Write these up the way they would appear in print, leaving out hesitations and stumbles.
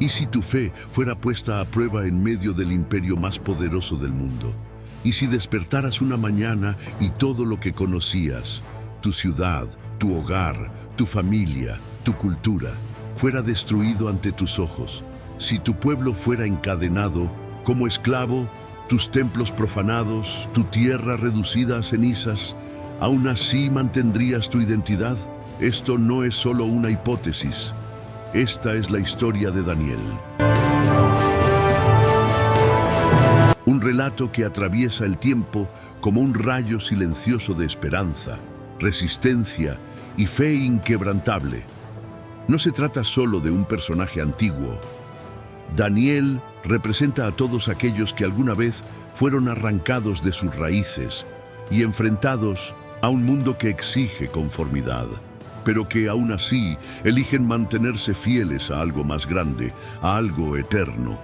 ¿Y si tu fe fuera puesta a prueba en medio del imperio más poderoso del mundo? ¿Y si despertaras una mañana y todo lo que conocías, tu ciudad, tu hogar, tu familia, tu cultura, fuera destruido ante tus ojos? Si tu pueblo fuera encadenado como esclavo, tus templos profanados, tu tierra reducida a cenizas, ¿aún así mantendrías tu identidad? Esto no es solo una hipótesis. Esta es la historia de Daniel. Un relato que atraviesa el tiempo como un rayo silencioso de esperanza, resistencia y fe inquebrantable. No se trata solo de un personaje antiguo. Daniel representa a todos aquellos que alguna vez fueron arrancados de sus raíces y enfrentados a un mundo que exige conformidad, pero que aún así eligen mantenerse fieles a algo más grande, a algo eterno.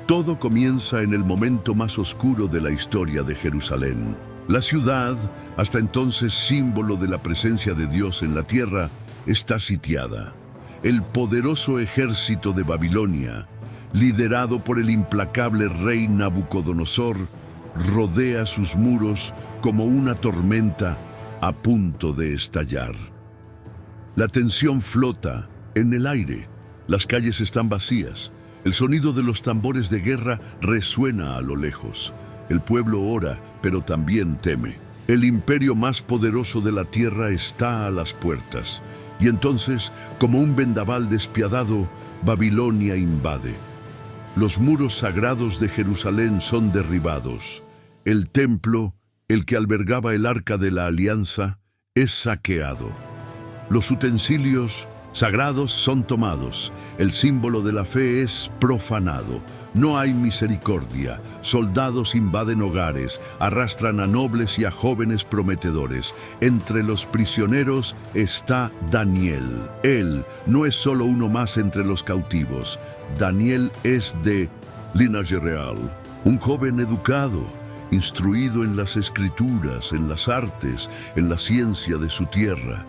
Todo comienza en el momento más oscuro de la historia de Jerusalén. La ciudad, hasta entonces símbolo de la presencia de Dios en la tierra, está sitiada. El poderoso ejército de Babilonia, liderado por el implacable rey Nabucodonosor, rodea sus muros como una tormenta a punto de estallar. La tensión flota en el aire, las calles están vacías, el sonido de los tambores de guerra resuena a lo lejos. El pueblo ora, pero también teme. El imperio más poderoso de la tierra está a las puertas. Y entonces, como un vendaval despiadado, Babilonia invade. Los muros sagrados de Jerusalén son derribados. El templo, el que albergaba el Arca de la Alianza, es saqueado. Los utensilios sagrados son tomados. El símbolo de la fe es profanado. No hay misericordia. Soldados invaden hogares, arrastran a nobles y a jóvenes prometedores. Entre los prisioneros está Daniel. Él no es solo uno más entre los cautivos. Daniel es de linaje real, un joven educado, instruido en las escrituras, en las artes, en la ciencia de su tierra.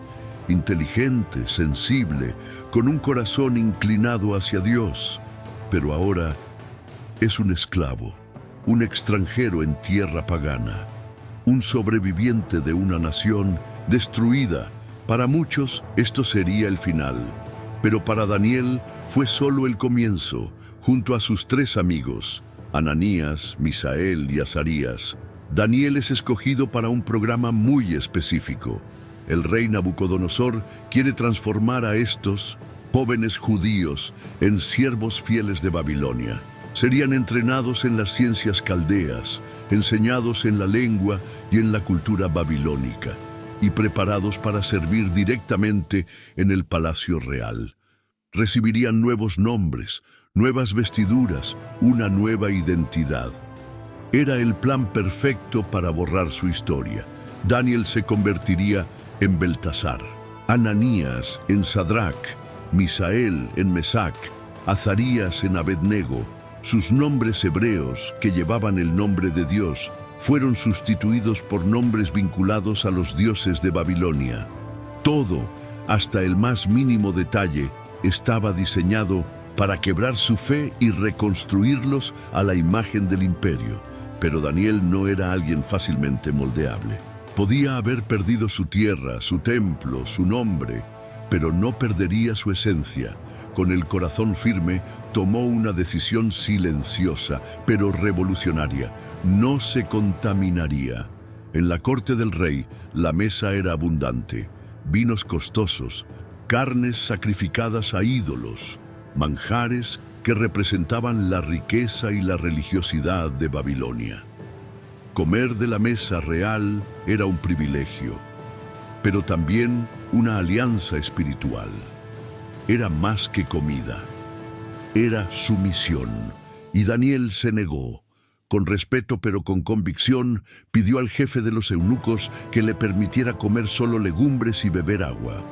Inteligente, sensible, con un corazón inclinado hacia Dios, pero ahora es un esclavo, un extranjero en tierra pagana, un sobreviviente de una nación destruida. Para muchos esto sería el final, pero para Daniel fue solo el comienzo. Junto a sus 3 amigos, Ananías, Misael y Azarías, Daniel es escogido para un programa muy específico. El rey Nabucodonosor quiere transformar a estos jóvenes judíos en siervos fieles de Babilonia. Serían entrenados en las ciencias caldeas, enseñados en la lengua y en la cultura babilónica, y preparados para servir directamente en el palacio real. Recibirían nuevos nombres, nuevas vestiduras, una nueva identidad. Era el plan perfecto para borrar su historia. Daniel se convertiría en Beltasar, Ananías en Sadrach, Misael en Mesac, Azarías en Abednego. Sus nombres hebreos, que llevaban el nombre de Dios, fueron sustituidos por nombres vinculados a los dioses de Babilonia. Todo, hasta el más mínimo detalle, estaba diseñado para quebrar su fe y reconstruirlos a la imagen del imperio. Pero Daniel no era alguien fácilmente moldeable. Podía haber perdido su tierra, su templo, su nombre, pero no perdería su esencia. Con el corazón firme, tomó una decisión silenciosa, pero revolucionaria. No se contaminaría. En la corte del rey, la mesa era abundante. Vinos costosos, carnes sacrificadas a ídolos, manjares que representaban la riqueza y la religiosidad de Babilonia. Comer de la mesa real era un privilegio, pero también una alianza espiritual. Era más que comida, era sumisión, y Daniel se negó. Con respeto pero con convicción, pidió al jefe de los eunucos que le permitiera comer solo legumbres y beber agua.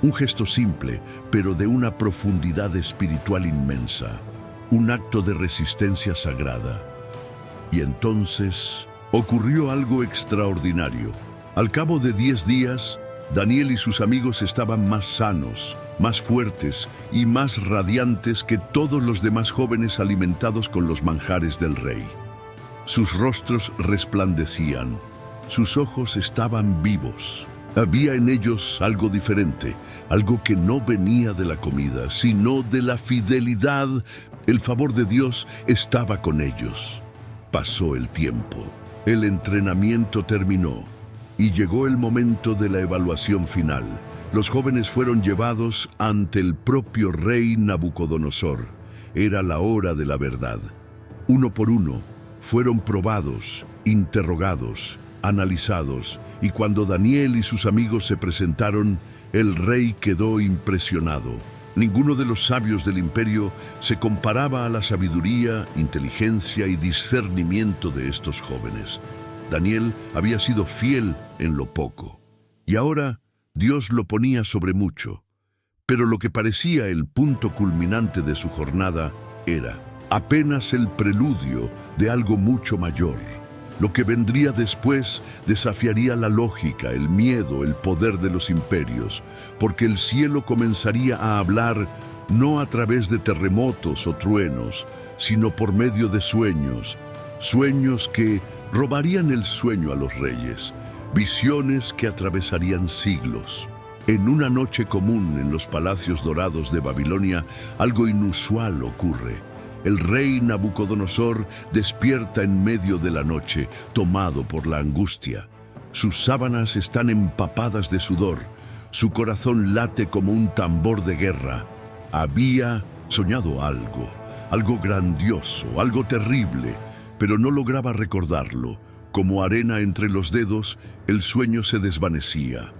Un gesto simple, pero de una profundidad espiritual inmensa. Un acto de resistencia sagrada. Y entonces ocurrió algo extraordinario. Al cabo de 10 días, Daniel y sus amigos estaban más sanos, más fuertes y más radiantes que todos los demás jóvenes alimentados con los manjares del rey. Sus rostros resplandecían, sus ojos estaban vivos. Había en ellos algo diferente, algo que no venía de la comida, sino de la fidelidad. El favor de Dios estaba con ellos. Pasó el tiempo, el entrenamiento terminó y llegó el momento de la evaluación final. Los jóvenes fueron llevados ante el propio rey Nabucodonosor. Era la hora de la verdad. Uno por uno fueron probados, interrogados, analizados, y cuando Daniel y sus amigos se presentaron, el rey quedó impresionado. Ninguno de los sabios del imperio se comparaba a la sabiduría, inteligencia y discernimiento de estos jóvenes. Daniel había sido fiel en lo poco, y ahora Dios lo ponía sobre mucho. Pero lo que parecía el punto culminante de su jornada era apenas el preludio de algo mucho mayor. Lo que vendría después desafiaría la lógica, el miedo, el poder de los imperios, porque el cielo comenzaría a hablar no a través de terremotos o truenos, sino por medio de sueños, sueños que robarían el sueño a los reyes, visiones que atravesarían siglos. En una noche común en los palacios dorados de Babilonia, algo inusual ocurre. El rey Nabucodonosor despierta en medio de la noche, tomado por la angustia. Sus sábanas están empapadas de sudor, su corazón late como un tambor de guerra. Había soñado algo grandioso, algo terrible, pero no lograba recordarlo. Como arena entre los dedos, el sueño se desvanecía.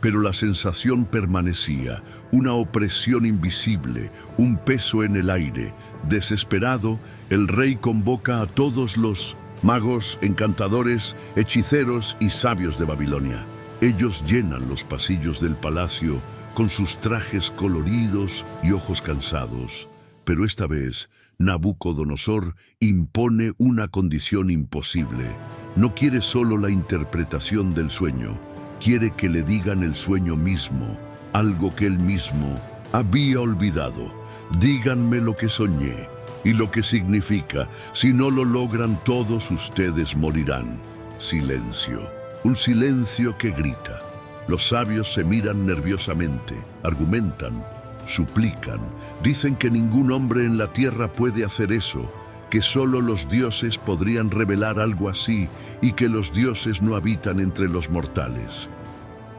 Pero la sensación permanecía, una opresión invisible, un peso en el aire. Desesperado, el rey convoca a todos los magos, encantadores, hechiceros y sabios de Babilonia. Ellos llenan los pasillos del palacio con sus trajes coloridos y ojos cansados. Pero esta vez, Nabucodonosor impone una condición imposible. No quiere solo la interpretación del sueño, quiere que le digan el sueño mismo, algo que él mismo había olvidado. Díganme lo que soñé y lo que significa. Si no lo logran, todos ustedes morirán. Silencio. Un silencio que grita. Los sabios se miran nerviosamente, argumentan, suplican. Dicen que ningún hombre en la tierra puede hacer eso, que solo los dioses podrían revelar algo así y que los dioses no habitan entre los mortales.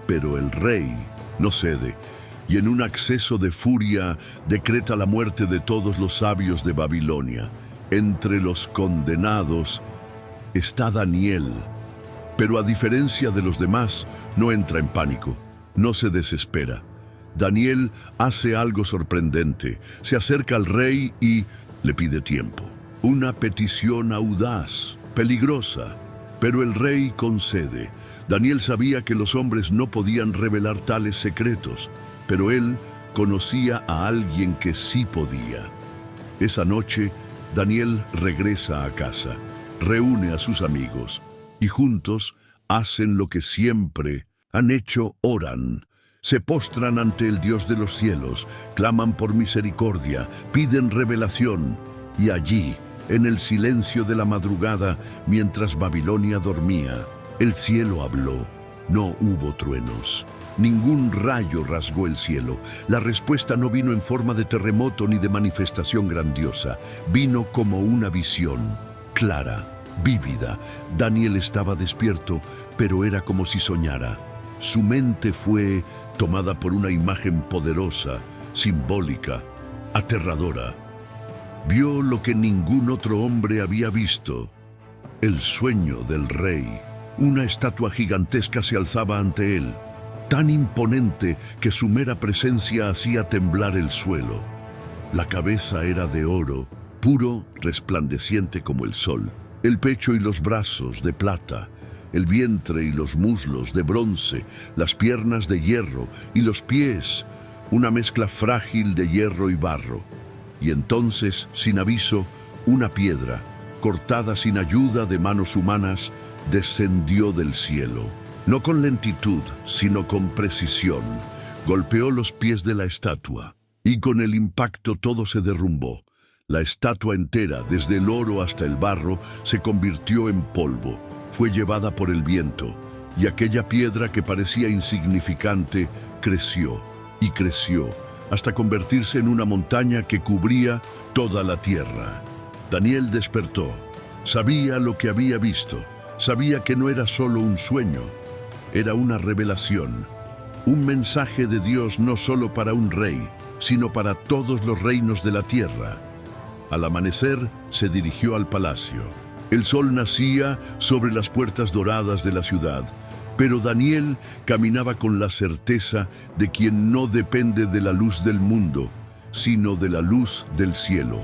Pero el rey no cede y en un acceso de furia decreta la muerte de todos los sabios de Babilonia. Entre los condenados está Daniel, pero a diferencia de los demás, no entra en pánico, no se desespera. Daniel hace algo sorprendente, se acerca al rey y le pide tiempo. Una petición audaz, peligrosa, pero el rey concede. Daniel sabía que los hombres no podían revelar tales secretos, pero él conocía a alguien que sí podía. Esa noche, Daniel regresa a casa, reúne a sus amigos y juntos hacen lo que siempre han hecho, oran. Se postran ante el Dios de los cielos, claman por misericordia, piden revelación y allí, en el silencio de la madrugada, mientras Babilonia dormía, el cielo habló. No hubo truenos. Ningún rayo rasgó el cielo. La respuesta no vino en forma de terremoto ni de manifestación grandiosa. Vino como una visión, clara, vívida. Daniel estaba despierto, pero era como si soñara. Su mente fue tomada por una imagen poderosa, simbólica, aterradora. Vio lo que ningún otro hombre había visto, el sueño del rey. Una estatua gigantesca se alzaba ante él, tan imponente que su mera presencia hacía temblar el suelo. La cabeza era de oro, puro, resplandeciente como el sol, el pecho y los brazos de plata, el vientre y los muslos de bronce, las piernas de hierro y los pies, una mezcla frágil de hierro y barro. Y entonces, sin aviso, una piedra, cortada sin ayuda de manos humanas, descendió del cielo. No con lentitud, sino con precisión, Golpeó los pies de la estatua, y con el impacto todo se derrumbó. La estatua entera, desde el oro hasta el barro, se convirtió en polvo. Fue llevada por el viento, y aquella piedra que parecía insignificante creció y creció, hasta convertirse en una montaña que cubría toda la tierra. Daniel despertó. Sabía lo que había visto. Sabía que no era solo un sueño, era una revelación. Un mensaje de Dios no solo para un rey, sino para todos los reinos de la tierra. Al amanecer, se dirigió al palacio. El sol nacía sobre las puertas doradas de la ciudad, pero Daniel caminaba con la certeza de quien no depende de la luz del mundo, sino de la luz del cielo.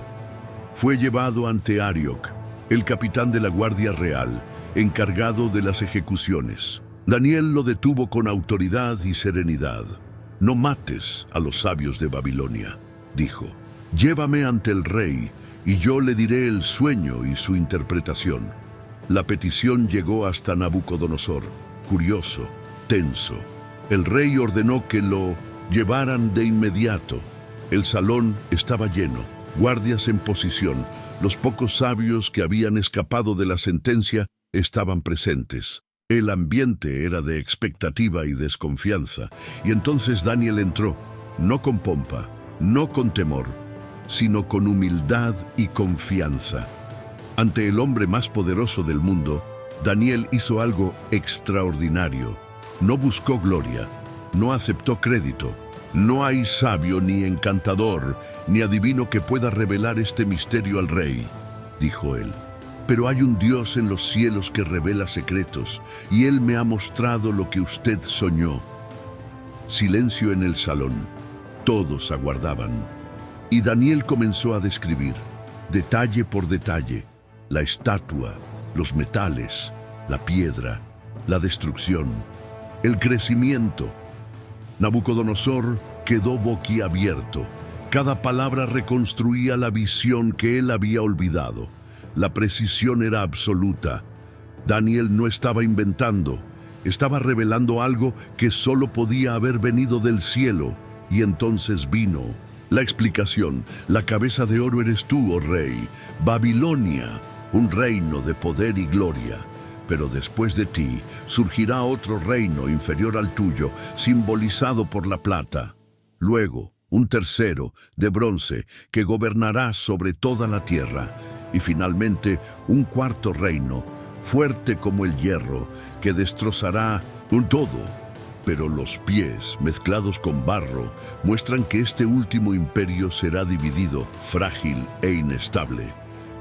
Fue llevado ante Arioc, el capitán de la Guardia Real, encargado de las ejecuciones. Daniel lo detuvo con autoridad y serenidad. «No mates a los sabios de Babilonia», dijo. «Llévame ante el rey, y yo le diré el sueño y su interpretación». La petición llegó hasta Nabucodonosor, curioso, tenso. El rey ordenó que lo llevaran de inmediato. El salón estaba lleno, guardias en posición. Los pocos sabios que habían escapado de la sentencia estaban presentes. El ambiente era de expectativa y desconfianza, y entonces Daniel entró, no con pompa, no con temor, sino con humildad y confianza. Ante el hombre más poderoso del mundo, Daniel hizo algo extraordinario. No buscó gloria, no aceptó crédito. No hay sabio ni encantador, ni adivino que pueda revelar este misterio al rey, dijo él. Pero hay un Dios en los cielos que revela secretos, y Él me ha mostrado lo que usted soñó. Silencio en el salón. Todos aguardaban. Y Daniel comenzó a describir, detalle por detalle, la estatua, los metales, la piedra, la destrucción, el crecimiento. Nabucodonosor quedó boquiabierto. Cada palabra reconstruía la visión que él había olvidado. La precisión era absoluta. Daniel no estaba inventando, estaba revelando algo que solo podía haber venido del cielo. Y entonces vino la explicación. La cabeza de oro eres tú, oh rey. Babilonia, un reino de poder y gloria. Pero después de ti surgirá otro reino inferior al tuyo, simbolizado por la plata. Luego, un tercero, de bronce, que gobernará sobre toda la tierra. Y finalmente, un cuarto reino, fuerte como el hierro, que destrozará un todo. Pero los pies, mezclados con barro, muestran que este último imperio será dividido, frágil e inestable.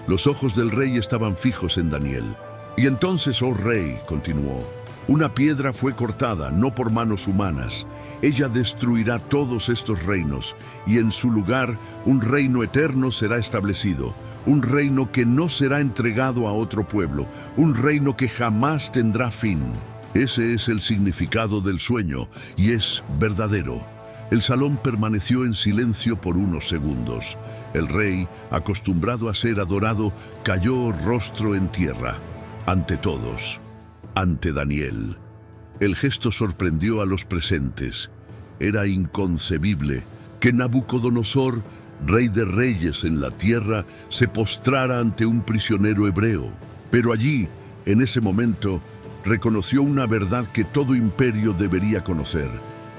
Los ojos del rey estaban fijos en Daniel. Y entonces, oh rey, continuó, una piedra fue cortada, no por manos humanas. Ella destruirá todos estos reinos, y en su lugar un reino eterno será establecido. Un reino que no será entregado a otro pueblo, un reino que jamás tendrá fin. Ese es el significado del sueño, y es verdadero. El salón permaneció en silencio por unos segundos. El rey, acostumbrado a ser adorado, cayó rostro en tierra. Ante todos, ante Daniel. El gesto sorprendió a los presentes. Era inconcebible que Nabucodonosor, rey de reyes en la tierra, se postrara ante un prisionero hebreo. Pero allí, en ese momento, reconoció una verdad que todo imperio debería conocer.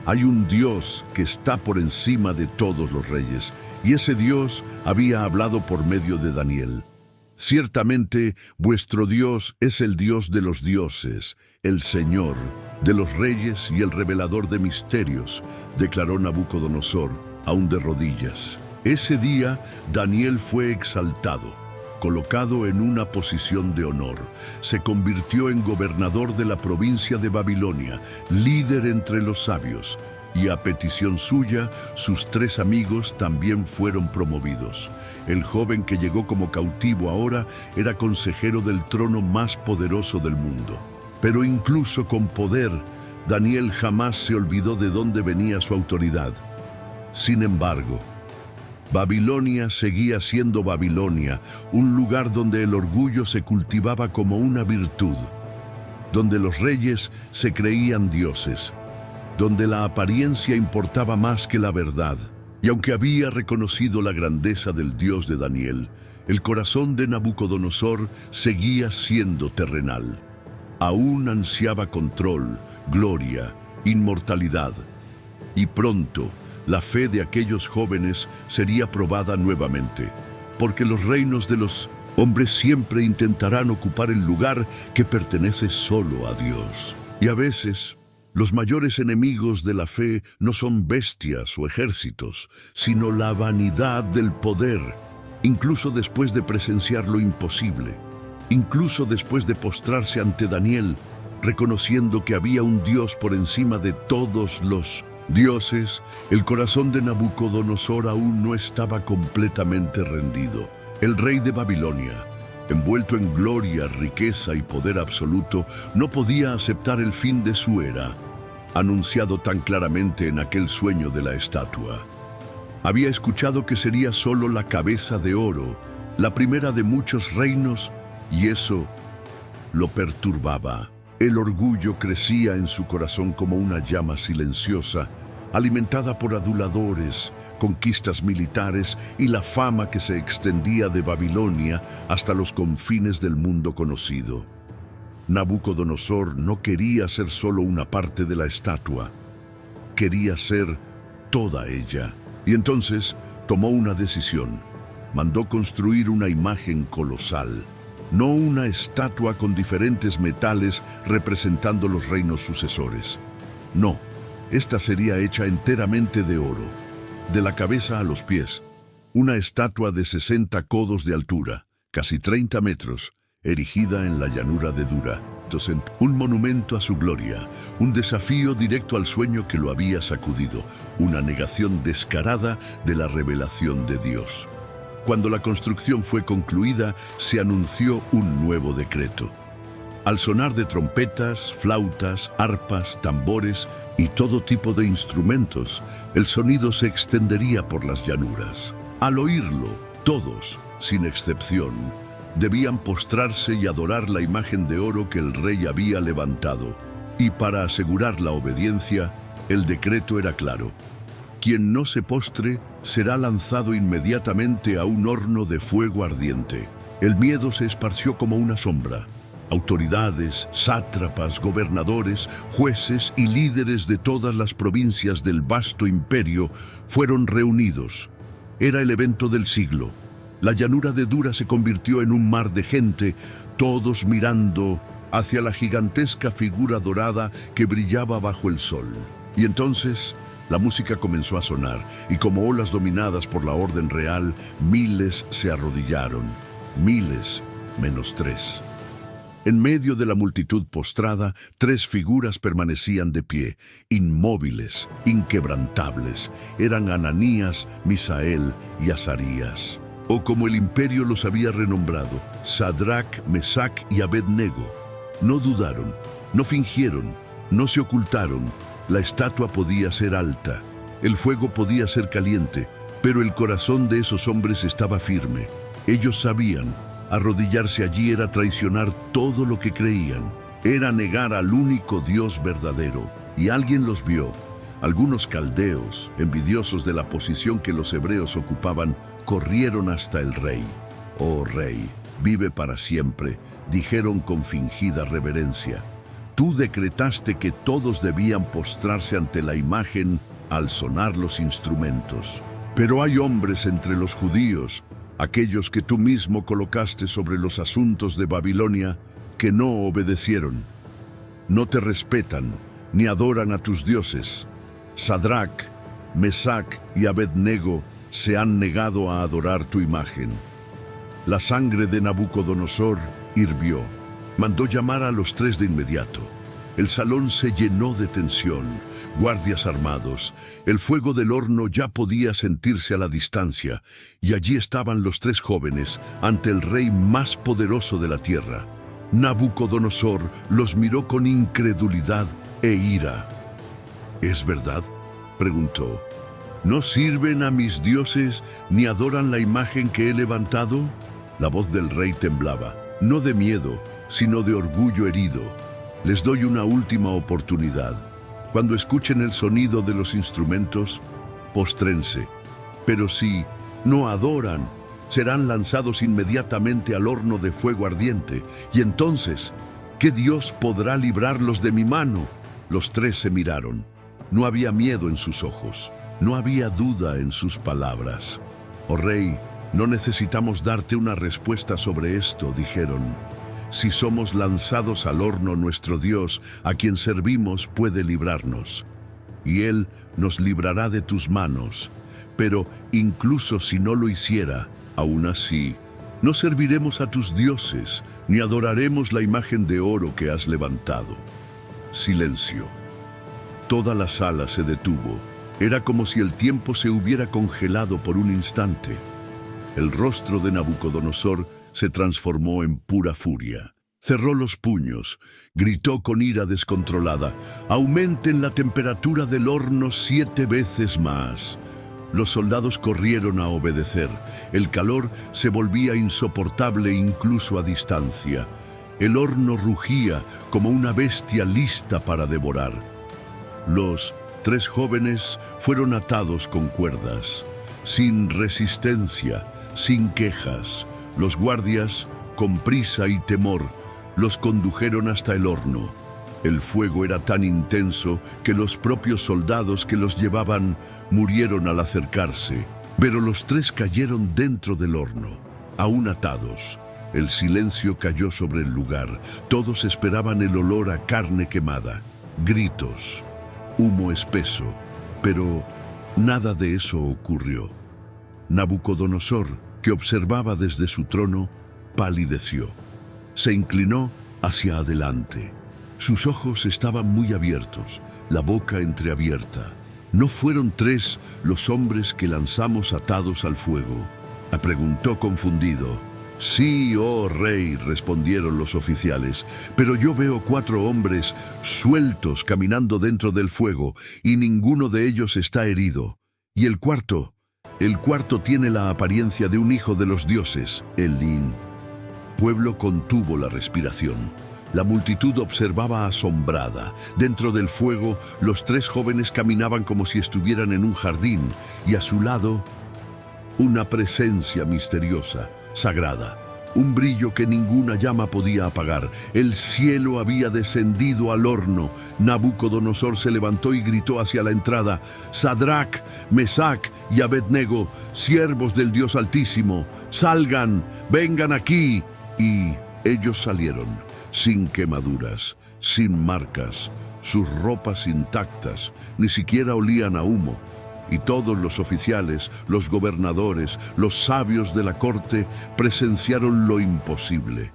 Hay un Dios que está por encima de todos los reyes, y ese Dios había hablado por medio de Daniel. Ciertamente, vuestro Dios es el Dios de los dioses, el Señor de los reyes y el revelador de misterios, declaró Nabucodonosor, aún de rodillas. Ese día, Daniel fue exaltado, colocado en una posición de honor. Se convirtió en gobernador de la provincia de Babilonia, líder entre los sabios, y a petición suya, sus 3 amigos también fueron promovidos. El joven que llegó como cautivo ahora era consejero del trono más poderoso del mundo. Pero incluso con poder, Daniel jamás se olvidó de dónde venía su autoridad. Sin embargo, Babilonia seguía siendo Babilonia, un lugar donde el orgullo se cultivaba como una virtud, donde los reyes se creían dioses. donde la apariencia importaba más que la verdad. Y aunque había reconocido la grandeza del Dios de Daniel, el corazón de Nabucodonosor seguía siendo terrenal. Aún ansiaba control, gloria, inmortalidad. Y pronto, la fe de aquellos jóvenes sería probada nuevamente, porque los reinos de los hombres siempre intentarán ocupar el lugar que pertenece solo a Dios. Y a veces, los mayores enemigos de la fe no son bestias o ejércitos, sino la vanidad del poder, incluso después de presenciar lo imposible, incluso después de postrarse ante Daniel, reconociendo que había un Dios por encima de todos los dioses. El corazón de Nabucodonosor aún no estaba completamente rendido. El rey de Babilonia, envuelto en gloria, riqueza y poder absoluto, no podía aceptar el fin de su era, anunciado tan claramente en aquel sueño de la estatua. Había escuchado que sería solo la cabeza de oro, la primera de muchos reinos, y eso lo perturbaba. El orgullo crecía en su corazón como una llama silenciosa, alimentada por aduladores, conquistas militares y la fama que se extendía de Babilonia hasta los confines del mundo conocido. Nabucodonosor no quería ser solo una parte de la estatua, quería ser toda ella. Y entonces tomó una decisión. Mandó construir una imagen colosal, no una estatua con diferentes metales representando los reinos sucesores. No, esta sería hecha enteramente de oro, de la cabeza a los pies. Una estatua de 60 codos de altura, casi 30 metros, erigida en la llanura de Dura. Un monumento a su gloria, un desafío directo al sueño que lo había sacudido, una negación descarada de la revelación de Dios. Cuando la construcción fue concluida, se anunció un nuevo decreto. Al sonar de trompetas, flautas, arpas, tambores y todo tipo de instrumentos, el sonido se extendería por las llanuras. Al oírlo, todos, sin excepción, debían postrarse y adorar la imagen de oro que el rey había levantado. Y para asegurar la obediencia, el decreto era claro. Quien no se postre será lanzado inmediatamente a un horno de fuego ardiente. El miedo se esparció como una sombra. Autoridades, sátrapas, gobernadores, jueces y líderes de todas las provincias del vasto imperio fueron reunidos. Era el evento del siglo. La llanura de Dura se convirtió en un mar de gente, todos mirando hacia la gigantesca figura dorada que brillaba bajo el sol. Y entonces la música comenzó a sonar, y como olas dominadas por la orden real, miles se arrodillaron, miles menos 3. En medio de la multitud postrada, 3 figuras permanecían de pie, inmóviles, inquebrantables. Eran Ananías, Misael y Azarías, o como el imperio los había renombrado, Sadrac, Mesac y Abed-Nego. No dudaron, no fingieron, no se ocultaron. La estatua podía ser alta, el fuego podía ser caliente, pero el corazón de esos hombres estaba firme. Ellos sabían, arrodillarse allí era traicionar todo lo que creían, era negar al único Dios verdadero. Y alguien los vio. Algunos caldeos, envidiosos de la posición que los hebreos ocupaban, corrieron hasta el rey. «Oh rey, vive para siempre», dijeron con fingida reverencia. «Tú decretaste que todos debían postrarse ante la imagen al sonar los instrumentos. Pero hay hombres entre los judíos, aquellos que tú mismo colocaste sobre los asuntos de Babilonia, que no obedecieron. No te respetan ni adoran a tus dioses. Sadrac, Mesac y Abed-Nego se han negado a adorar tu imagen». La sangre de Nabucodonosor hirvió. Mandó llamar a los 3 de inmediato. El salón se llenó de tensión, guardias armados. El fuego del horno ya podía sentirse a la distancia, y allí estaban los 3 jóvenes ante el rey más poderoso de la tierra. Nabucodonosor los miró con incredulidad e ira. «¿Es verdad?», preguntó. «¿No sirven a mis dioses ni adoran la imagen que he levantado?». La voz del rey temblaba, no de miedo, sino de orgullo herido. «Les doy una última oportunidad. Cuando escuchen el sonido de los instrumentos, póstrense. Pero si no adoran, serán lanzados inmediatamente al horno de fuego ardiente. Y entonces, ¿qué Dios podrá librarlos de mi mano? Los tres se miraron. No había miedo en sus ojos, no había duda en sus palabras. Oh rey, no necesitamos darte una respuesta sobre esto, dijeron. Si somos lanzados al horno, nuestro Dios, a quien servimos, puede librarnos. Y Él nos librará de tus manos. Pero incluso si no lo hiciera, aún así, no serviremos a tus dioses, ni adoraremos la imagen de oro que has levantado. Silencio. Toda la sala se detuvo. Era como si el tiempo se hubiera congelado por un instante. El rostro de Nabucodonosor se transformó en pura furia. Cerró los puños, gritó con ira descontrolada: «Aumenten la temperatura del horno 7 veces más». Los soldados corrieron a obedecer. El calor se volvía insoportable incluso a distancia. El horno rugía como una bestia lista para devorar. Los 3 jóvenes fueron atados con cuerdas. Sin resistencia, sin quejas, los guardias, con prisa y temor, los condujeron hasta el horno. El fuego era tan intenso que los propios soldados que los llevaban murieron al acercarse. Pero los 3 cayeron dentro del horno, aún atados. El silencio cayó sobre el lugar. Todos esperaban el olor a carne quemada. Gritos, humo espeso, pero nada de eso ocurrió. Nabucodonosor, que observaba desde su trono, palideció. Se inclinó hacia adelante. Sus ojos estaban muy abiertos, la boca entreabierta. ¿No fueron 3 los hombres que lanzamos atados al fuego?, preguntó confundido. «Sí, oh rey», respondieron los oficiales, «pero yo veo 4 hombres sueltos caminando dentro del fuego y ninguno de ellos está herido. Y el cuarto tiene la apariencia de un hijo de los dioses, Elín». Pueblo contuvo la respiración. La multitud observaba asombrada. Dentro del fuego, los 3 jóvenes caminaban como si estuvieran en un jardín, y a su lado, una presencia misteriosa, sagrada, un brillo que ninguna llama podía apagar. El cielo había descendido al horno. Nabucodonosor se levantó y gritó hacia la entrada: «Sadrac, Mesac y Abednego, siervos del Dios Altísimo, salgan, vengan aquí». Y ellos salieron, sin quemaduras, sin marcas, sus ropas intactas, ni siquiera olían a humo. Y todos los oficiales, los gobernadores, los sabios de la corte presenciaron lo imposible.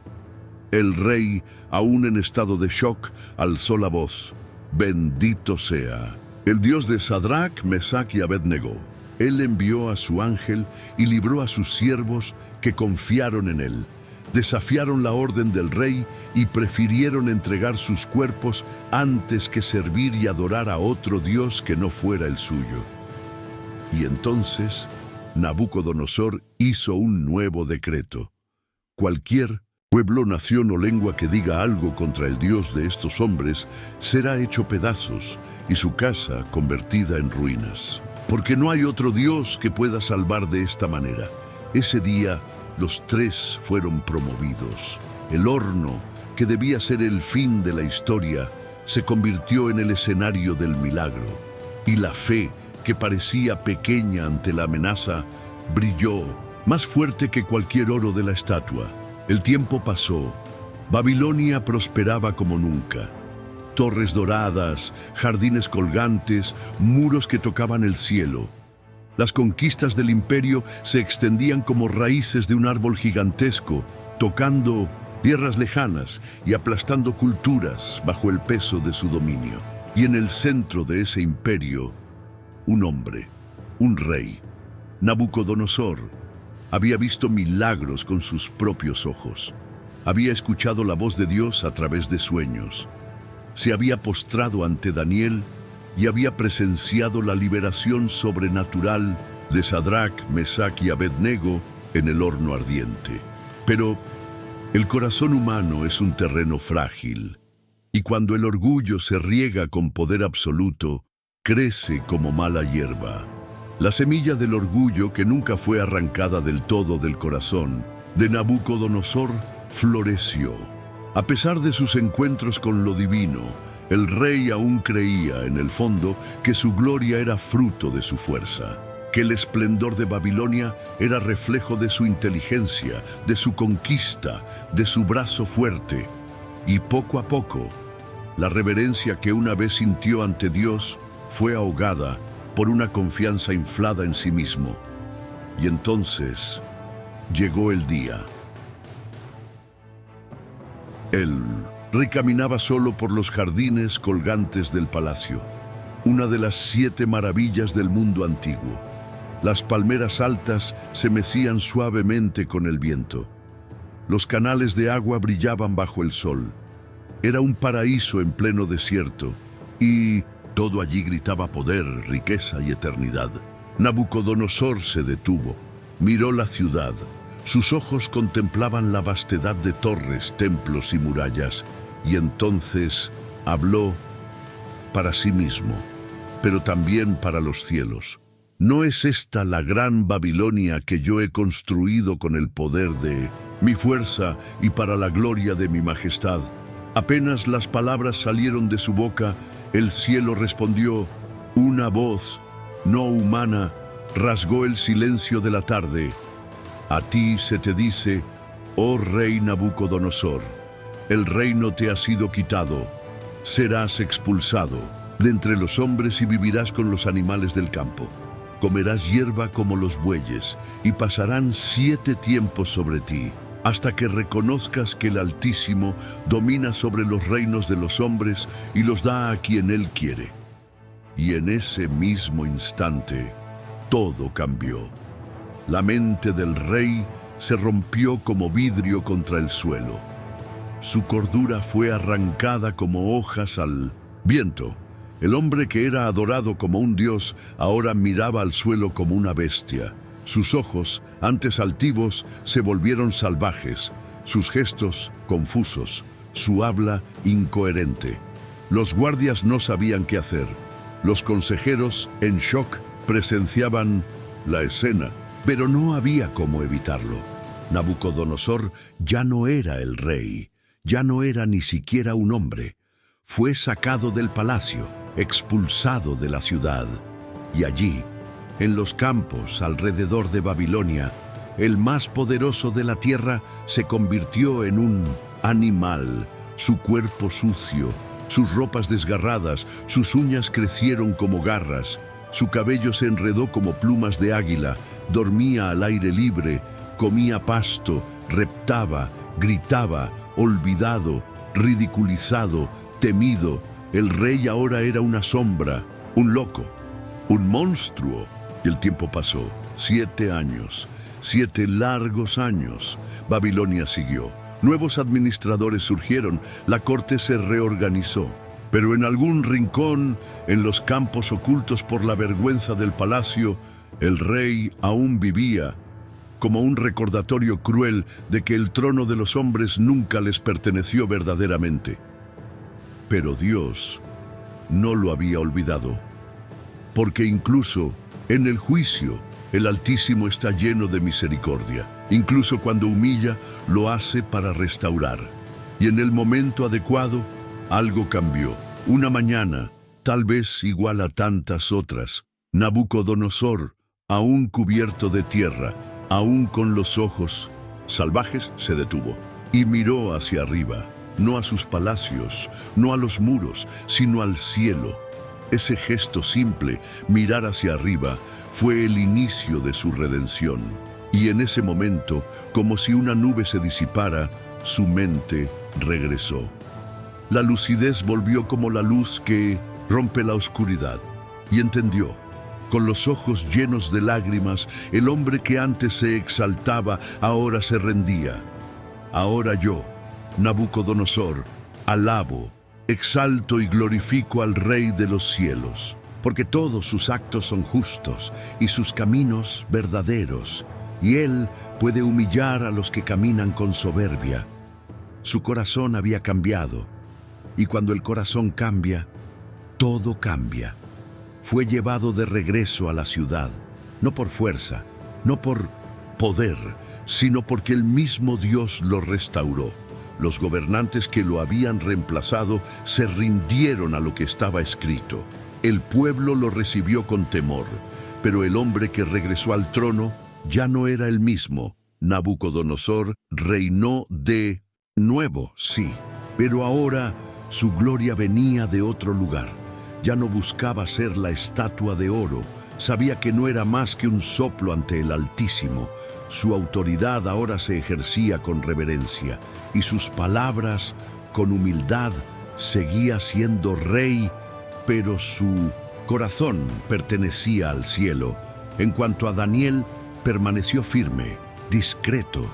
El rey, aún en estado de shock, alzó la voz: «Bendito sea el Dios de Sadrac, Mesac y Abednego. Él envió a su ángel y libró a sus siervos que confiaron en él. Desafiaron la orden del rey y prefirieron entregar sus cuerpos antes que servir y adorar a otro Dios que no fuera el suyo». Y entonces Nabucodonosor hizo un nuevo decreto: cualquier pueblo, nación o lengua que diga algo contra el Dios de estos hombres será hecho pedazos y su casa convertida en ruinas. Porque no hay otro Dios que pueda salvar de esta manera. Ese día los 3 fueron promovidos. El horno, que debía ser el fin de la historia, se convirtió en el escenario del milagro. Y la fe, que parecía pequeña ante la amenaza, brilló más fuerte que cualquier oro de la estatua. El tiempo pasó. Babilonia prosperaba como nunca. Torres doradas, jardines colgantes, muros que tocaban el cielo. Las conquistas del imperio se extendían como raíces de un árbol gigantesco, tocando tierras lejanas y aplastando culturas bajo el peso de su dominio. Y en el centro de ese imperio, un hombre, un rey, Nabucodonosor, había visto milagros con sus propios ojos. Había escuchado la voz de Dios a través de sueños. Se había postrado ante Daniel y había presenciado la liberación sobrenatural de Sadrac, Mesac y Abednego en el horno ardiente. Pero el corazón humano es un terreno frágil, y y cuando el orgullo se riega con poder absoluto, crece como mala hierba. La semilla del orgullo, que nunca fue arrancada del todo del corazón de Nabucodonosor, floreció. A pesar de sus encuentros con lo divino, el rey aún creía, en el fondo, que su gloria era fruto de su fuerza, que el esplendor de Babilonia era reflejo de su inteligencia, de su conquista, de su brazo fuerte. Y poco a poco, la reverencia que una vez sintió ante Dios fue ahogada por una confianza inflada en sí mismo. Y entonces llegó el día. Él caminaba solo por los jardines colgantes del palacio, una de las 7 maravillas del mundo antiguo. Las palmeras altas se mecían suavemente con el viento. Los canales de agua brillaban bajo el sol. Era un paraíso en pleno desierto, y todo allí gritaba poder, riqueza y eternidad. Nabucodonosor se detuvo, miró la ciudad. Sus ojos contemplaban la vastedad de torres, templos y murallas, y entonces habló para sí mismo, pero también para los cielos. ¿No es esta la gran Babilonia que yo he construido con el poder de mi fuerza y para la gloria de mi majestad? Apenas las palabras salieron de su boca, el cielo respondió. Una voz, no humana, rasgó el silencio de la tarde. A ti se te dice, oh rey Nabucodonosor, el reino te ha sido quitado, serás expulsado de entre los hombres y vivirás con los animales del campo. Comerás hierba como los bueyes, y pasarán 7 tiempos sobre ti, hasta que reconozcas que el Altísimo domina sobre los reinos de los hombres y los da a quien Él quiere. Y en ese mismo instante, todo cambió. La mente del rey se rompió como vidrio contra el suelo. Su cordura fue arrancada como hojas al viento. El hombre que era adorado como un dios ahora miraba al suelo como una bestia. Sus ojos, antes altivos, se volvieron salvajes, sus gestos confusos, su habla incoherente. Los guardias no sabían qué hacer. Los consejeros, en shock, presenciaban la escena, pero no había cómo evitarlo. Nabucodonosor ya no era el rey, ya no era ni siquiera un hombre. Fue sacado del palacio, expulsado de la ciudad, y allí, en los campos alrededor de Babilonia, el más poderoso de la tierra se convirtió en un animal, su cuerpo sucio, sus ropas desgarradas, sus uñas crecieron como garras, su cabello se enredó como plumas de águila, dormía al aire libre, comía pasto, reptaba, gritaba, olvidado, ridiculizado, temido. El rey ahora era una sombra, un loco, un monstruo. Y el tiempo pasó, 7 años, 7 largos años. Babilonia siguió. Nuevos administradores surgieron, la corte se reorganizó. Pero en algún rincón, en los campos ocultos por la vergüenza del palacio, el rey aún vivía, como un recordatorio cruel de que el trono de los hombres nunca les perteneció verdaderamente. Pero Dios no lo había olvidado, porque incluso en el juicio, el Altísimo está lleno de misericordia. Incluso cuando humilla, lo hace para restaurar. Y en el momento adecuado, algo cambió. Una mañana, tal vez igual a tantas otras, Nabucodonosor, aún cubierto de tierra, aún con los ojos salvajes, se detuvo y miró hacia arriba, no a sus palacios, no a los muros, sino al cielo. Ese gesto simple, mirar hacia arriba, fue el inicio de su redención. Y en ese momento, como si una nube se disipara, su mente regresó. La lucidez volvió como la luz que rompe la oscuridad, y entendió. Con los ojos llenos de lágrimas, el hombre que antes se exaltaba, ahora se rendía. Ahora yo, Nabucodonosor, alabo, exalto y glorifico al Rey de los cielos, porque todos sus actos son justos y sus caminos verdaderos, y Él puede humillar a los que caminan con soberbia. Su corazón había cambiado. Y cuando el corazón cambia, todo cambia. Fue llevado de regreso a la ciudad, no por fuerza, no por poder, sino porque el mismo Dios lo restauró. Los gobernantes que lo habían reemplazado se rindieron a lo que estaba escrito. El pueblo lo recibió con temor, pero el hombre que regresó al trono ya no era el mismo. Nabucodonosor reinó de nuevo, sí, pero ahora su gloria venía de otro lugar. Ya no buscaba ser la estatua de oro, sabía que no era más que un soplo ante el Altísimo. Su autoridad ahora se ejercía con reverencia y sus palabras con humildad. Seguía siendo rey, pero su corazón pertenecía al cielo. En cuanto a Daniel, permaneció firme, discreto.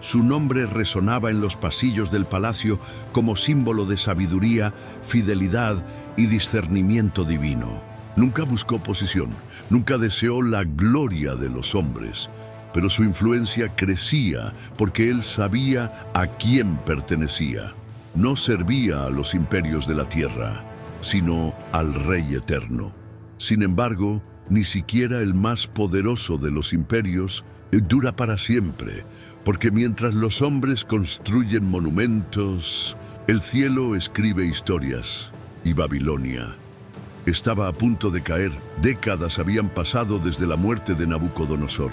Su nombre resonaba en los pasillos del palacio como símbolo de sabiduría, fidelidad y discernimiento divino. Nunca buscó posición, nunca deseó la gloria de los hombres, pero su influencia crecía porque él sabía a quién pertenecía. No servía a los imperios de la tierra, sino al Rey eterno. Sin embargo, ni siquiera el más poderoso de los imperios dura para siempre, porque mientras los hombres construyen monumentos, el cielo escribe historias. Y Babilonia estaba a punto de caer. Décadas habían pasado desde la muerte de Nabucodonosor.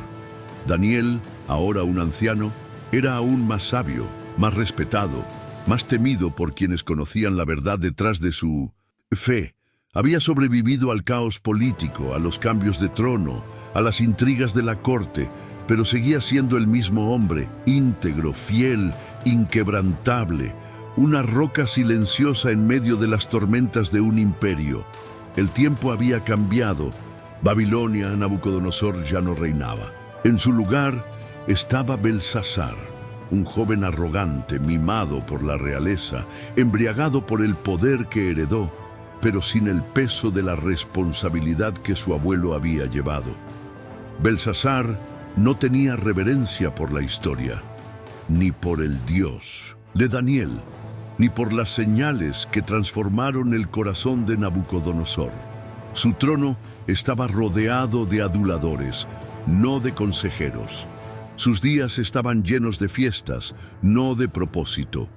Daniel, ahora un anciano, era aún más sabio, más respetado, más temido por quienes conocían la verdad detrás de su fe. Había sobrevivido al caos político, a los cambios de trono, a las intrigas de la corte, pero seguía siendo el mismo hombre, íntegro, fiel, inquebrantable, una roca silenciosa en medio de las tormentas de un imperio. El tiempo había cambiado. Babilonia, Nabucodonosor ya no reinaba. En su lugar estaba Belsasar, un joven arrogante, mimado por la realeza, embriagado por el poder que heredó, pero sin el peso de la responsabilidad que su abuelo había llevado. Belsasar no tenía reverencia por la historia, ni por el Dios de Daniel, ni por las señales que transformaron el corazón de Nabucodonosor. Su trono estaba rodeado de aduladores, no de consejeros. Sus días estaban llenos de fiestas, no de propósito.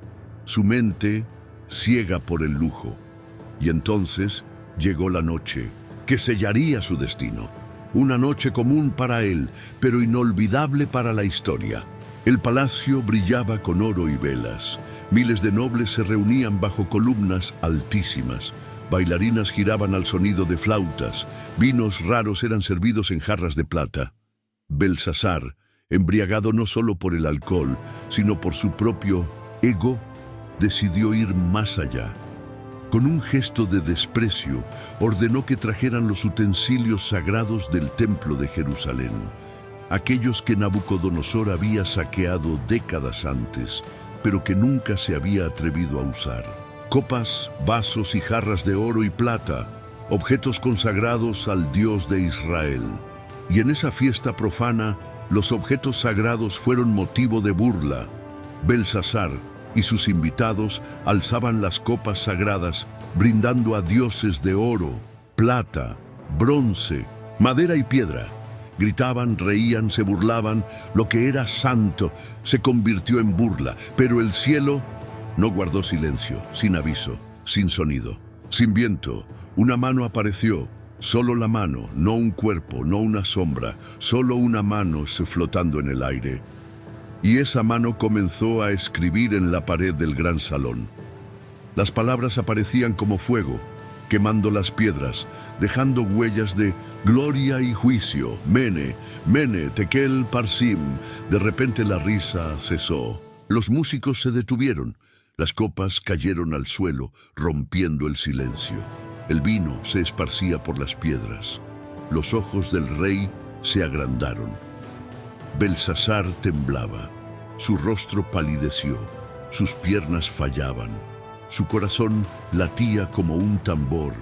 Su mente ciega por el lujo. Y entonces llegó la noche que sellaría su destino. Una noche común para él, pero inolvidable para la historia. El palacio brillaba con oro y velas. Miles de nobles se reunían bajo columnas altísimas. Bailarinas giraban al sonido de flautas. Vinos raros eran servidos en jarras de plata. Belsasar, embriagado no solo por el alcohol, sino por su propio ego, decidió ir más allá. Con un gesto de desprecio, ordenó que trajeran los utensilios sagrados del templo de Jerusalén, aquellos que Nabucodonosor había saqueado décadas antes, pero que nunca se había atrevido a usar. Copas, vasos y jarras de oro y plata, objetos consagrados al Dios de Israel. Y en esa fiesta profana, los objetos sagrados fueron motivo de burla. Belsasar y sus invitados alzaban las copas sagradas, brindando a dioses de oro, plata, bronce, madera y piedra. Gritaban, reían, se burlaban. Lo que era santo se convirtió en burla, pero el cielo no guardó silencio, sin aviso, sin sonido, sin viento. Una mano apareció, solo la mano, no un cuerpo, no una sombra, solo una mano flotando en el aire. Y esa mano comenzó a escribir en la pared del gran salón. Las palabras aparecían como fuego, quemando las piedras, dejando huellas de gloria y juicio. Mene, Mene, Tekel, Parsim. De repente la risa cesó. Los músicos se detuvieron. Las copas cayeron al suelo, rompiendo el silencio. El vino se esparcía por las piedras. Los ojos del rey se agrandaron. Belsasar temblaba. Su rostro palideció. Sus piernas fallaban. Su corazón latía como un tambor.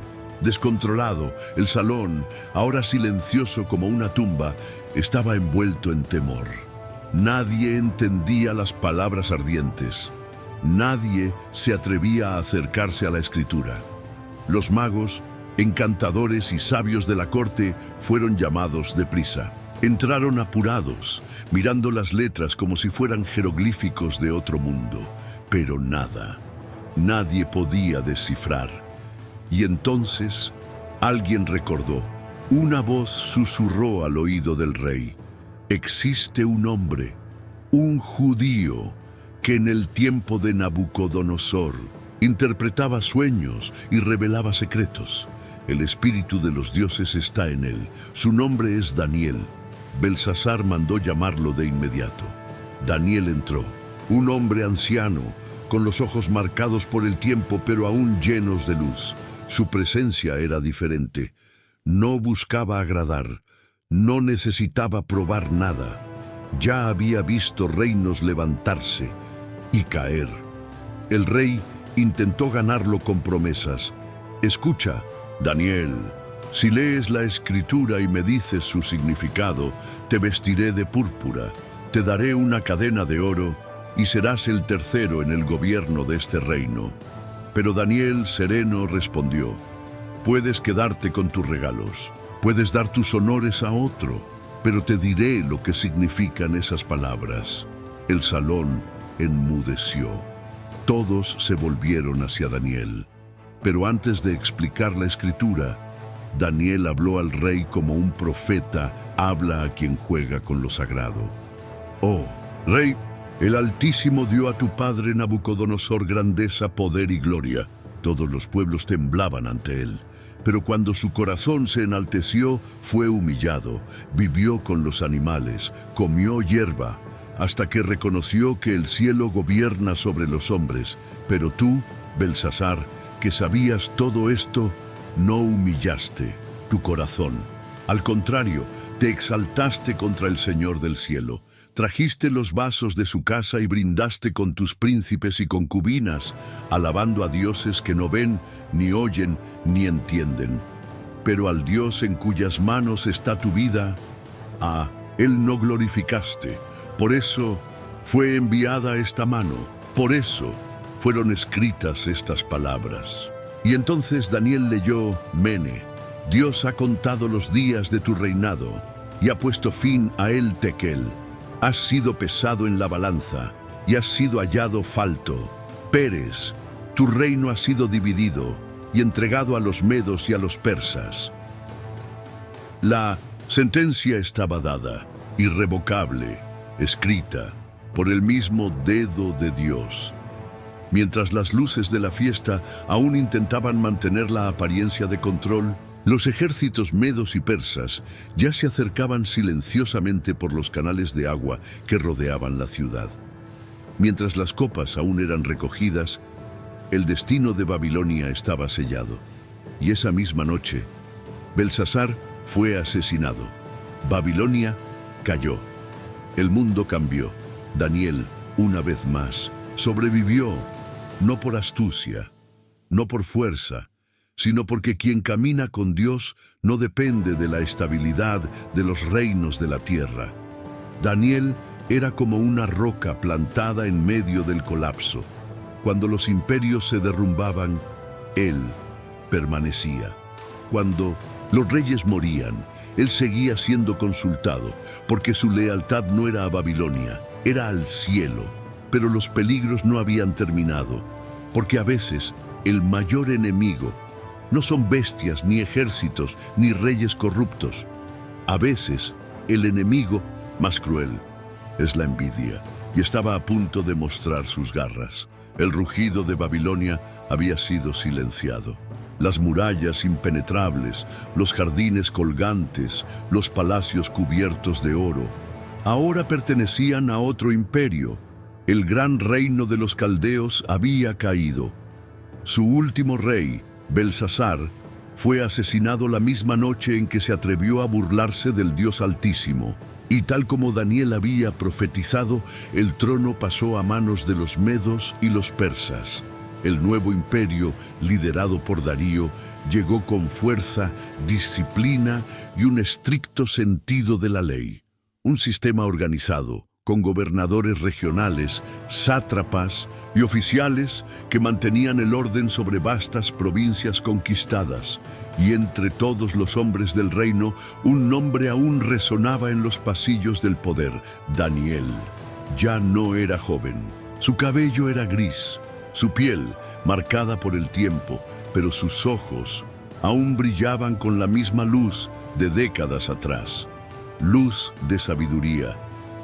Descontrolado, el salón, ahora silencioso como una tumba, estaba envuelto en temor. Nadie entendía las palabras ardientes. Nadie se atrevía a acercarse a la escritura. Los magos, encantadores y sabios de la corte fueron llamados deprisa. Entraron apurados, mirando las letras como si fueran jeroglíficos de otro mundo, pero nada. Nadie podía descifrar. Y entonces alguien recordó. Una voz susurró al oído del rey. Existe un hombre, un judío, que en el tiempo de Nabucodonosor interpretaba sueños y revelaba secretos. El espíritu de los dioses está en él. Su nombre es Daniel. Belsasar mandó llamarlo de inmediato. Daniel entró, un hombre anciano, con los ojos marcados por el tiempo pero aún llenos de luz. Su presencia era diferente. No buscaba agradar, no necesitaba probar nada. Ya había visto reinos levantarse y caer. El rey intentó ganarlo con promesas. Escucha, Daniel, si lees la escritura y me dices su significado, te vestiré de púrpura, te daré una cadena de oro y serás el tercero en el gobierno de este reino. Pero Daniel, sereno, respondió, puedes quedarte con tus regalos, puedes dar tus honores a otro, pero te diré lo que significan esas palabras. El salón enmudeció. Todos se volvieron hacia Daniel. Pero antes de explicar la escritura, Daniel habló al rey como un profeta habla a quien juega con lo sagrado. Oh, rey, el Altísimo dio a tu padre Nabucodonosor grandeza, poder y gloria. Todos los pueblos temblaban ante él. Pero cuando su corazón se enalteció, fue humillado, vivió con los animales, comió hierba, hasta que reconoció que el cielo gobierna sobre los hombres. Pero tú, Belsasar, que sabías todo esto, no humillaste tu corazón. Al contrario, te exaltaste contra el Señor del cielo. Trajiste los vasos de su casa y brindaste con tus príncipes y concubinas, alabando a dioses que no ven, ni oyen, ni entienden. Pero al Dios en cuyas manos está tu vida, a Él no glorificaste. Por eso fue enviada esta mano, por eso fueron escritas estas palabras. Y entonces Daniel leyó, Mene, Dios ha contado los días de tu reinado y ha puesto fin a él Tekel. Has sido pesado en la balanza y has sido hallado falto. Peres, tu reino ha sido dividido y entregado a los medos y a los persas. La sentencia estaba dada, irrevocable, escrita por el mismo dedo de Dios. Mientras las luces de la fiesta aún intentaban mantener la apariencia de control, los ejércitos medos y persas ya se acercaban silenciosamente por los canales de agua que rodeaban la ciudad. Mientras las copas aún eran recogidas, el destino de Babilonia estaba sellado. Y esa misma noche, Belsasar fue asesinado. Babilonia cayó. El mundo cambió. Daniel, una vez más, sobrevivió, no por astucia, no por fuerza, sino porque quien camina con Dios no depende de la estabilidad de los reinos de la tierra. Daniel era como una roca plantada en medio del colapso. Cuando los imperios se derrumbaban, él permanecía. Cuando los reyes morían, él seguía siendo consultado, porque su lealtad no era a Babilonia, era al cielo. Pero los peligros no habían terminado, porque a veces el mayor enemigo no son bestias, ni ejércitos, ni reyes corruptos. A veces el enemigo más cruel es la envidia, y estaba a punto de mostrar sus garras. El rugido de Babilonia había sido silenciado. Las murallas impenetrables, los jardines colgantes, los palacios cubiertos de oro, ahora pertenecían a otro imperio. El gran reino de los caldeos había caído. Su último rey, Belsasar, fue asesinado la misma noche en que se atrevió a burlarse del Dios Altísimo. Y tal como Daniel había profetizado, el trono pasó a manos de los medos y los persas. El nuevo imperio, liderado por Darío, llegó con fuerza, disciplina y un estricto sentido de la ley. Un sistema organizado, con gobernadores regionales, sátrapas y oficiales que mantenían el orden sobre vastas provincias conquistadas. Y entre todos los hombres del reino, un nombre aún resonaba en los pasillos del poder: Daniel. Ya no era joven. Su cabello era gris, su piel marcada por el tiempo, pero sus ojos aún brillaban con la misma luz de décadas atrás. Luz de sabiduría,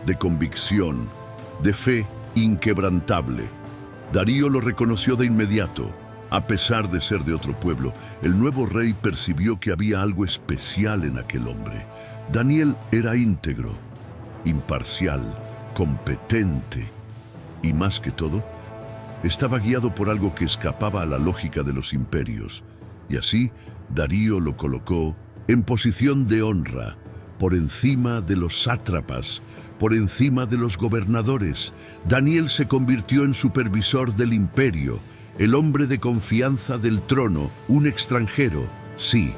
de convicción, de fe inquebrantable. Darío lo reconoció de inmediato. A pesar de ser de otro pueblo, el nuevo rey percibió que había algo especial en aquel hombre. Daniel era íntegro, imparcial, competente y, más que todo, estaba guiado por algo que escapaba a la lógica de los imperios. Y así, Darío lo colocó en posición de honra, por encima de los sátrapas, por encima de los gobernadores. Daniel se convirtió en supervisor del imperio, el hombre de confianza del trono, un extranjero, sí,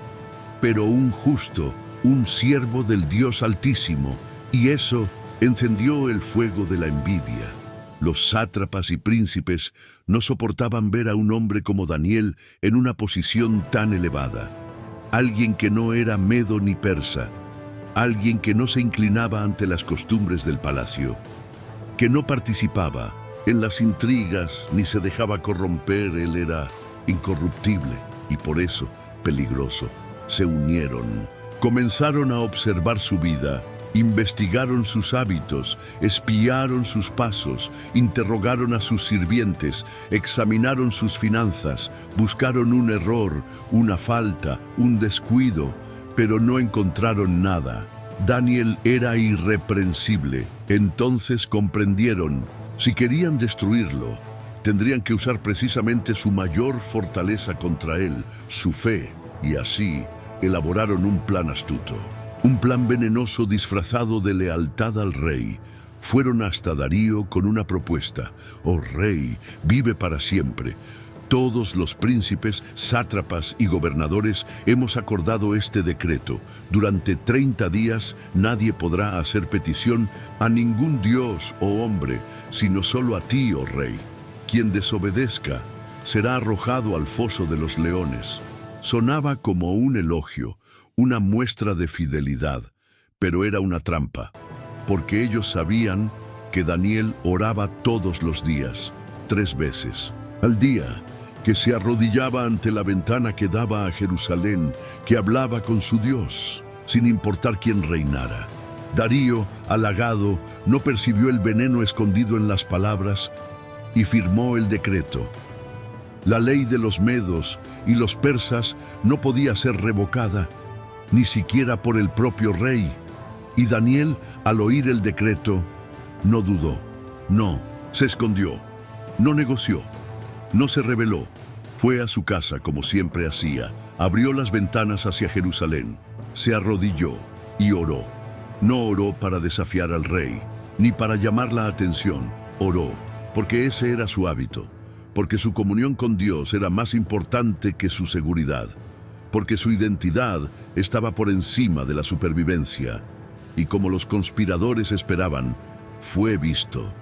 pero un justo, un siervo del Dios Altísimo, y eso encendió el fuego de la envidia. Los sátrapas y príncipes no soportaban ver a un hombre como Daniel en una posición tan elevada. Alguien que no era medo ni persa, alguien que no se inclinaba ante las costumbres del palacio, que no participaba en las intrigas ni se dejaba corromper. Él era incorruptible y por eso peligroso. Se unieron, comenzaron a observar su vida, investigaron sus hábitos, espiaron sus pasos, interrogaron a sus sirvientes, examinaron sus finanzas, buscaron un error, una falta, un descuido, pero no encontraron nada. Daniel era irreprensible. Entonces comprendieron: si querían destruirlo, tendrían que usar precisamente su mayor fortaleza contra él, su fe, y así elaboraron un plan astuto. Un plan venenoso disfrazado de lealtad al rey. Fueron hasta Darío con una propuesta: «Oh rey, vive para siempre. Todos los príncipes, sátrapas y gobernadores hemos acordado este decreto. Durante 30 días nadie podrá hacer petición a ningún dios o hombre, sino solo a ti, oh rey. Quien desobedezca será arrojado al foso de los leones». Sonaba como un elogio, una muestra de fidelidad, pero era una trampa, porque ellos sabían que Daniel oraba todos los días, 3 veces al día, que se arrodillaba ante la ventana que daba a Jerusalén, que hablaba con su Dios, sin importar quién reinara. Darío, halagado, no percibió el veneno escondido en las palabras y firmó el decreto. La ley de los medos y los persas no podía ser revocada, ni siquiera por el propio rey. Y Daniel, al oír el decreto, no dudó, no se escondió, no negoció, no se rebeló. Fue a su casa como siempre hacía, abrió las ventanas hacia Jerusalén, se arrodilló y oró. No oró para desafiar al rey, ni para llamar la atención. Oró porque ese era su hábito, porque su comunión con Dios era más importante que su seguridad, porque su identidad estaba por encima de la supervivencia. Y como los conspiradores esperaban, fue visto.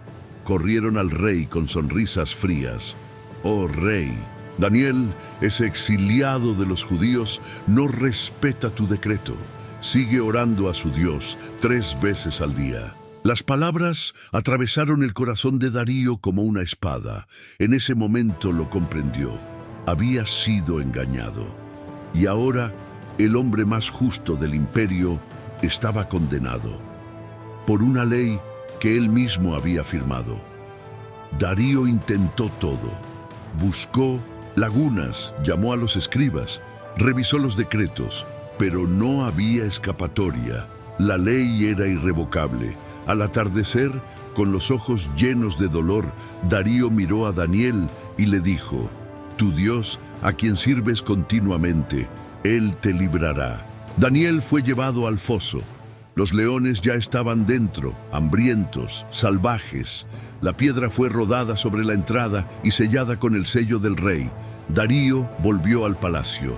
Corrieron al rey con sonrisas frías. «Oh rey, Daniel, ese exiliado de los judíos, no respeta tu decreto. Sigue orando a su Dios 3 veces al día». Las palabras atravesaron el corazón de Darío como una espada. En ese momento lo comprendió. Había sido engañado. Y ahora, el hombre más justo del imperio estaba condenado por una ley que él mismo había firmado. Darío intentó todo. Buscó lagunas, llamó a los escribas, revisó los decretos, pero no había escapatoria. La ley era irrevocable. Al atardecer, con los ojos llenos de dolor, Darío miró a Daniel y le dijo: «Tu Dios, a quien sirves continuamente, Él te librará». Daniel fue llevado al foso. Los leones ya estaban dentro, hambrientos, salvajes. La piedra fue rodada sobre la entrada y sellada con el sello del rey. Darío volvió al palacio,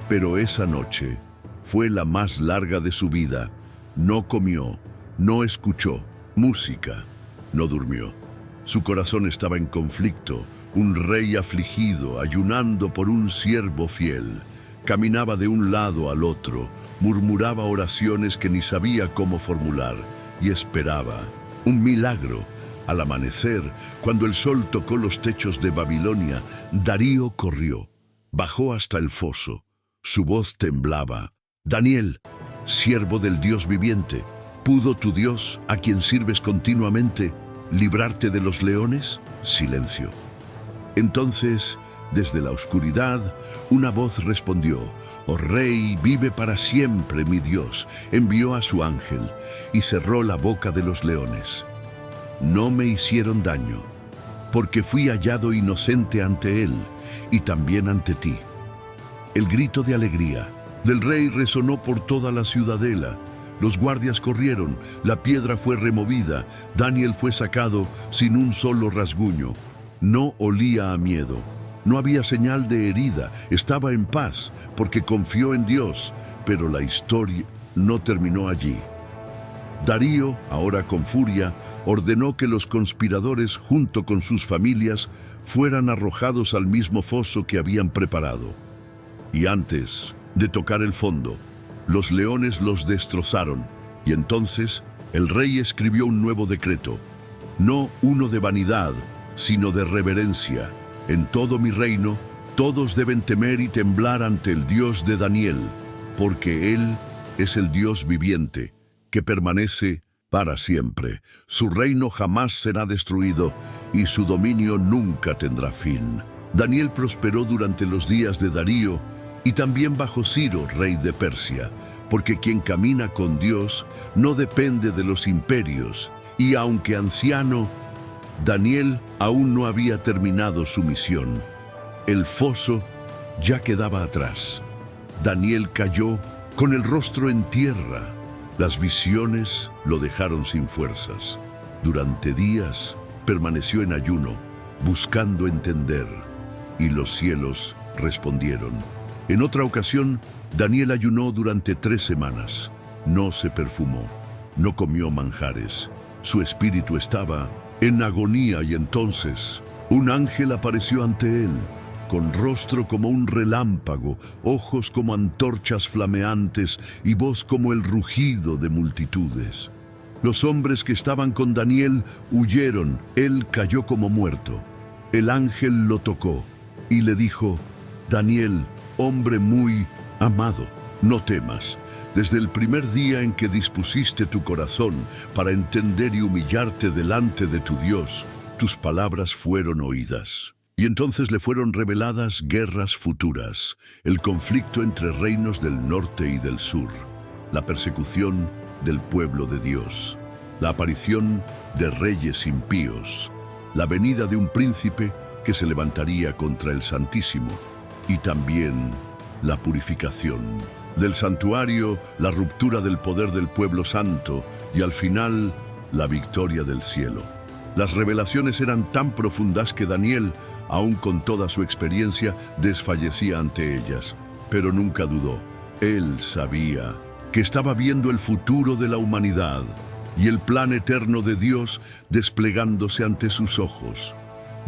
pero esa noche fue la más larga de su vida. No comió, no escuchó música, no durmió. Su corazón estaba en conflicto, un rey afligido, ayunando por un siervo fiel. Caminaba de un lado al otro, murmuraba oraciones que ni sabía cómo formular y esperaba un milagro. Al amanecer, cuando el sol tocó los techos de Babilonia, Darío corrió, bajó hasta el foso. Su voz temblaba. Daniel, siervo del Dios viviente, ¿pudo tu Dios, a quien sirves continuamente, librarte de los leones? Silencio. Entonces, desde la oscuridad, una voz respondió: «Oh Rey, vive para siempre mi Dios». Envió a su ángel y cerró la boca de los leones. No me hicieron daño, porque fui hallado inocente ante él y también ante ti. El grito de alegría del rey resonó por toda la ciudadela. Los guardias corrieron, la piedra fue removida, Daniel fue sacado sin un solo rasguño. No olía a miedo, no había señal de herida, estaba en paz porque confió en Dios, pero la historia no terminó allí. Darío, ahora con furia, ordenó que los conspiradores, junto con sus familias, fueran arrojados al mismo foso que habían preparado. Y antes de tocar el fondo, los leones los destrozaron, y entonces el rey escribió un nuevo decreto, no uno de vanidad, sino de reverencia. En todo mi reino, todos deben temer y temblar ante el Dios de Daniel, porque Él es el Dios viviente, que permanece para siempre. Su reino jamás será destruido, y su dominio nunca tendrá fin. Daniel prosperó durante los días de Darío, y también bajo Ciro, rey de Persia, porque quien camina con Dios no depende de los imperios, y aunque anciano, Daniel aún no había terminado su misión. El foso ya quedaba atrás. Daniel cayó con el rostro en tierra. Las visiones lo dejaron sin fuerzas. Durante días permaneció en ayuno, buscando entender, y los cielos respondieron. En otra ocasión, Daniel ayunó durante 3 semanas. No se perfumó, no comió manjares. Su espíritu estaba en agonía y entonces un ángel apareció ante él, con rostro como un relámpago, ojos como antorchas flameantes y voz como el rugido de multitudes. Los hombres que estaban con Daniel huyeron, él cayó como muerto. El ángel lo tocó y le dijo: Daniel, hombre muy amado, no temas. Desde el primer día en que dispusiste tu corazón para entender y humillarte delante de tu Dios, tus palabras fueron oídas. Y entonces le fueron reveladas guerras futuras, el conflicto entre reinos del norte y del sur, la persecución del pueblo de Dios, la aparición de reyes impíos, la venida de un príncipe que se levantaría contra el Santísimo, y también la purificación del santuario, la ruptura del poder del pueblo santo y al final la victoria del cielo. Las revelaciones eran tan profundas que Daniel, aun con toda su experiencia, desfallecía ante ellas, pero nunca dudó. Él sabía que estaba viendo el futuro de la humanidad y el plan eterno de Dios desplegándose ante sus ojos.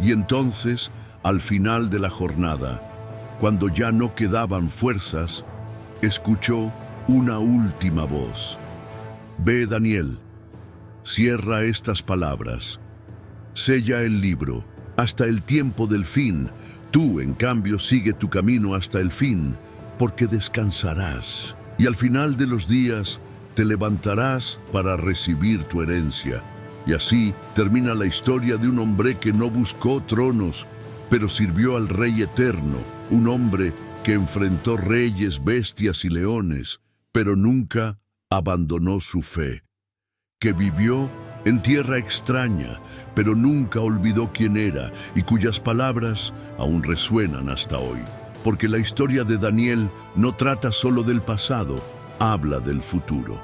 Y entonces, al final de la jornada, cuando ya no quedaban fuerzas, escuchó una última voz. Ve, Daniel, cierra estas palabras, sella el libro hasta el tiempo del fin. Tú, en cambio, sigue tu camino hasta el fin, porque descansarás, y al final de los días te levantarás para recibir tu herencia. Y así termina la historia de un hombre que no buscó tronos, pero sirvió al Rey Eterno, un hombre que enfrentó reyes, bestias y leones, pero nunca abandonó su fe, que vivió en tierra extraña, pero nunca olvidó quién era y cuyas palabras aún resuenan hasta hoy. Porque la historia de Daniel no trata solo del pasado, habla del futuro.